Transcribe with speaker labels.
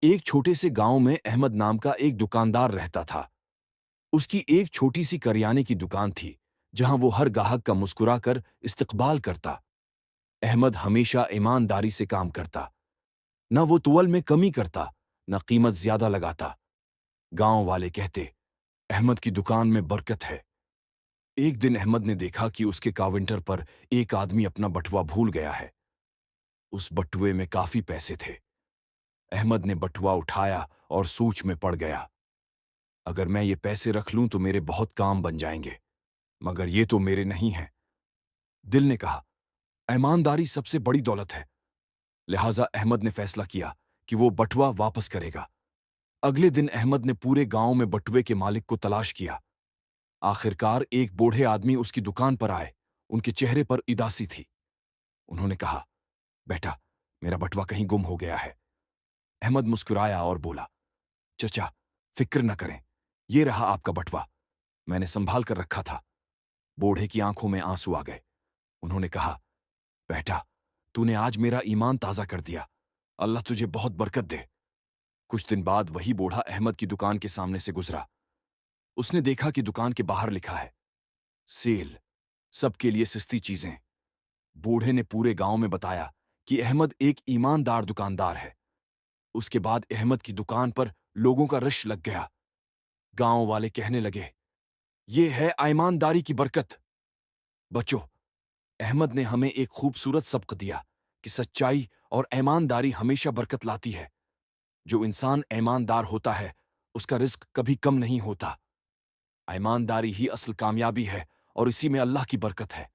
Speaker 1: ایک چھوٹے سے گاؤں میں احمد نام کا ایک دکاندار رہتا تھا۔ اس کی ایک چھوٹی سی کریانے کی دکان تھی، جہاں وہ ہر گاہک کا مسکرا کر استقبال کرتا۔ احمد ہمیشہ ایمانداری سے کام کرتا، نہ وہ تول میں کمی کرتا، نہ قیمت زیادہ لگاتا۔ گاؤں والے کہتے، احمد کی دکان میں برکت ہے۔ ایک دن احمد نے دیکھا کہ اس کے کاؤنٹر پر ایک آدمی اپنا بٹوا بھول گیا ہے۔ اس بٹوے میں کافی پیسے تھے۔ احمد نے بٹوا اٹھایا اور سوچ میں پڑ گیا، اگر میں یہ پیسے رکھ لوں تو میرے بہت کام بن جائیں گے، مگر یہ تو میرے نہیں ہیں۔ دل نے کہا، ایمانداری سب سے بڑی دولت ہے۔ لہٰذا احمد نے فیصلہ کیا کہ وہ بٹوا واپس کرے گا۔ اگلے دن احمد نے پورے گاؤں میں بٹوے کے مالک کو تلاش کیا۔ آخرکار ایک بوڑھے آدمی اس کی دکان پر آئے۔ ان کے چہرے پر اداسی تھی۔ انہوں نے کہا، بیٹا، میرا بٹوا کہیں گم ہو گیا ہے۔ احمد مسکرایا اور بولا، چچا، فکر نہ کریں، یہ رہا آپ کا بٹوا، میں نے سنبھال کر رکھا تھا۔ بوڑھے کی آنکھوں میں آنسو آ گئے۔ انہوں نے کہا، بیٹا، تو نے آج میرا ایمان تازہ کر دیا، اللہ تجھے بہت برکت دے۔ کچھ دن بعد وہی بوڑھا احمد کی دکان کے سامنے سے گزرا۔ اس نے دیکھا کہ دکان کے باہر لکھا ہے، سیل، سب کے لیے سستی چیزیں۔ بوڑھے نے پورے گاؤں میں بتایا کہ احمد ایک ایماندار دکاندار ہے۔ اس کے بعد احمد کی دکان پر لوگوں کا رش لگ گیا۔ گاؤں والے کہنے لگے، یہ ہے ایمانداری کی برکت۔ بچو، احمد نے ہمیں ایک خوبصورت سبق دیا کہ سچائی اور ایمانداری ہمیشہ برکت لاتی ہے۔ جو انسان ایماندار ہوتا ہے، اس کا رزق کبھی کم نہیں ہوتا۔ ایمانداری ہی اصل کامیابی ہے، اور اسی میں اللہ کی برکت ہے۔